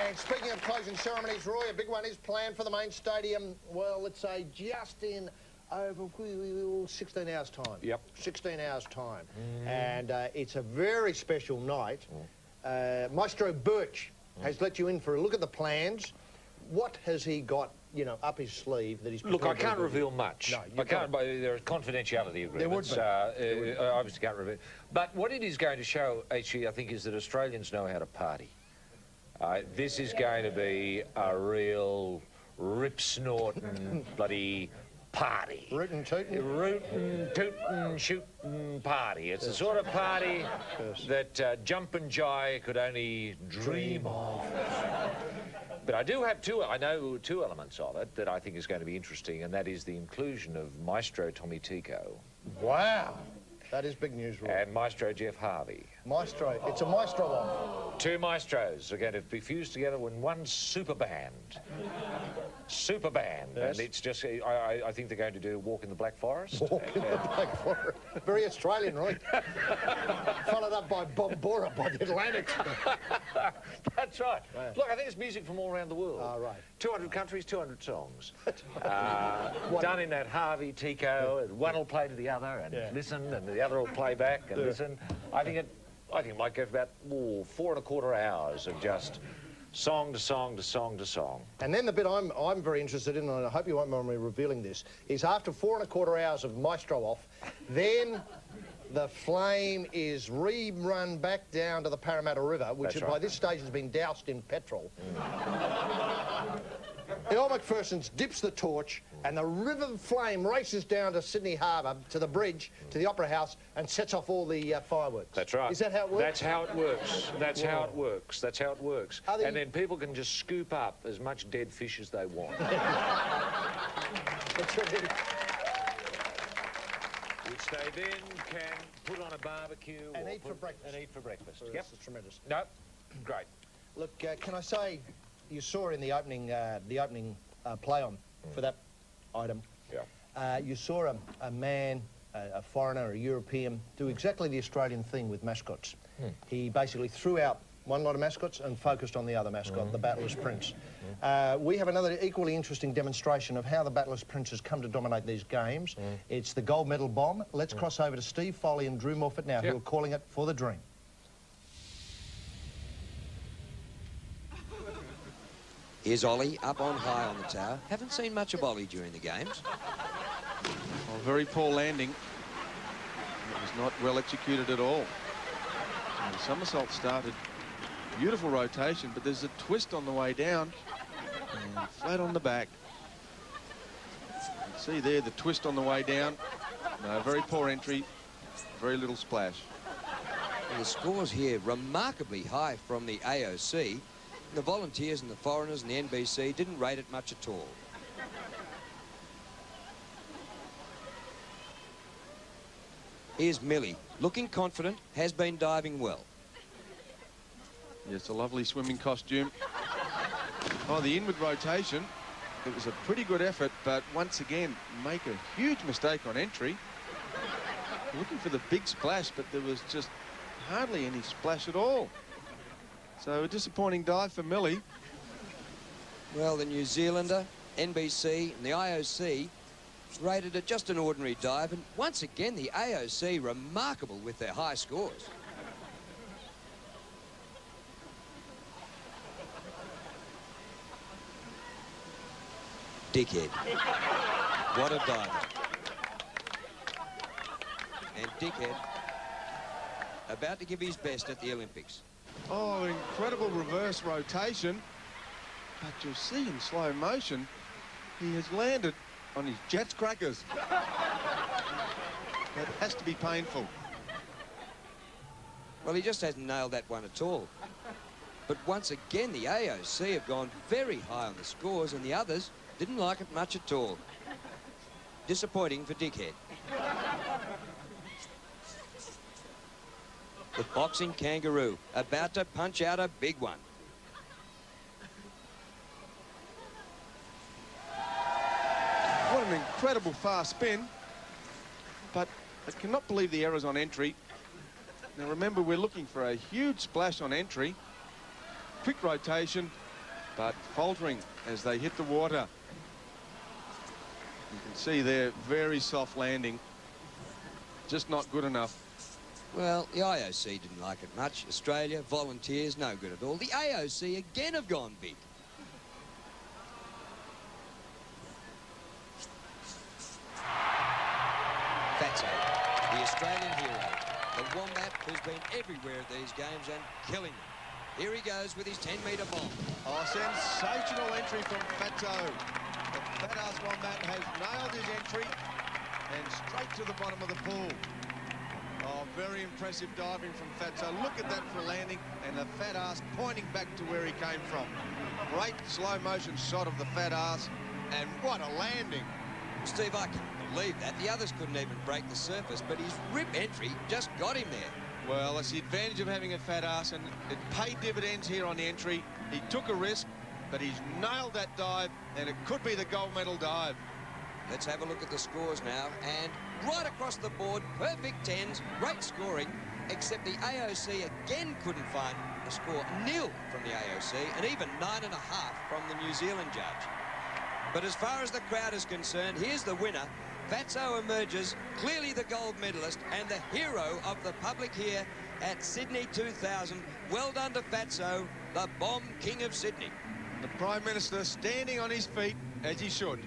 And speaking of closing ceremonies, Roy, a big one is planned for the main stadium, well, let's say just in over 16 hours' time. Yep. 16 hours' time. And it's a very special night. Maestro Birch has let you in for a look at the plans. What has he got, you know, up his sleeve that he's... Look, I can't reveal much. No, I can't. There are confidentiality agreements. There would be. I obviously can't reveal. But what it is going to show, HE, I think, is that Australians know how to party. This is going to be a real rip-snorting bloody party. Rootin' tootin'? Rootin', tootin', shootin' party. It's the sort of party that Jumpin' Jai could only dream of. But I do have I know two elements of it that I think is going to be interesting, and that is the inclusion of Maestro Tommy Tico. Wow. That is big news, Roy. And Maestro Jeff Harvey. Maestro. It's a maestro off. Two maestros are going to be fused together in one super band. Super band. Yes. And it's just, I think they're going to do Walk in the Black Forest. Walk in the Black Forest. Very Australian, Roy. Followed up by Bombora by the Atlantic. That's right. Wow. Look, I think it's music from all around the world. Oh, right. 200 countries, 200 songs. Done in that Harvey, Tico, and one will play to the other and listen, and the other will play back and listen. I think it might go for about 4¼ hours of just song to song to song to song. And then the bit I'm very interested in, and I hope you won't mind me revealing this, is after 4¼ hours of Maestro off, then the flame is rerun back down to the Parramatta River, which by this stage has been doused in petrol. Earl McPherson's dips the torch, and the river flame races down to Sydney Harbour, to the bridge, to the Opera House, and sets off all the fireworks. That's right. Is that how it works? That's how it works. That's how it works. That's how it works. And then people can just scoop up as much dead fish as they want. That's right. Which they then can put on a barbecue And eat for breakfast. Yep. That's tremendous. No, great. Look, can I say, you saw in the opening play-on for that item, you saw a man, a foreigner, a European, do exactly the Australian thing with mascots. He basically threw out one lot of mascots and focused on the other mascot, the Battler's Prince. We have another equally interesting demonstration of how the Battler's Prince has come to dominate these games. It's the gold medal bomb. Let's cross over to Steve Foley and Drew Morfitt now, who are calling it For the Dream. Here's Ollie up on high on the tower. Haven't seen much of Ollie during the games. Oh, very poor landing. It was not well executed at all. And the somersault started. Beautiful rotation, but there's a twist on the way down. And flat on the back. You can see there the twist on the way down. No, very poor entry. Very little splash. And the scores here remarkably high from the AOC. The volunteers and the foreigners and the NBC didn't rate it much at all. Here's Millie, looking confident, has been diving well. Yes, a lovely swimming costume. Oh, the inward rotation. It was a pretty good effort, but once again, make a huge mistake on entry. Looking for the big splash, but there was just hardly any splash at all. So a disappointing dive for Millie. Well, the New Zealander, NBC and the IOC rated it just an ordinary dive, and once again the AOC remarkable with their high scores. Dickhead. What a diver. And Dickhead about to give his best at the Olympics. Oh, incredible reverse rotation. But you'll see in slow motion, he has landed on his Jets crackers. That has to be painful. Well, he just hasn't nailed that one at all. But once again, the AOC have gone very high on the scores, and the others didn't like it much at all. Disappointing for Dickhead. The boxing kangaroo, about to punch out a big one. What an incredible fast spin. But I cannot believe the errors on entry. Now remember, we're looking for a huge splash on entry. Quick rotation, but faltering as they hit the water. You can see they're very soft landing, just not good enough. Well, the IOC didn't like it much. Australia, volunteers, no good at all. The AOC again have gone big. Fatso, the Australian hero. The Wombat who's been everywhere at these games and killing them. Here he goes with his 10-metre bomb. Oh, sensational entry from Fatso. The fat-ass Wombat has nailed his entry and straight to the bottom of the pool. Oh, very impressive diving from Fatso. Look at that for landing, and the fat ass pointing back to where he came from. Great slow motion shot of the fat ass, and what a landing. Steve, I can't believe that. The others couldn't even break the surface, but his rip entry just got him there. Well, that's the advantage of having a fat ass, and it paid dividends here on the entry. He took a risk, but he's nailed that dive, and it could be the gold medal dive. Let's have a look at the scores now, and right across the board, perfect 10s, great scoring, except the AOC again couldn't find a score. Nil from the AOC, and even 9.5 from the New Zealand judge. But as far as the crowd is concerned, here's the winner. Fatso emerges, clearly the gold medalist and the hero of the public here at Sydney 2000. Well done to Fatso, the bomb king of Sydney. The Prime Minister standing on his feet, as he should.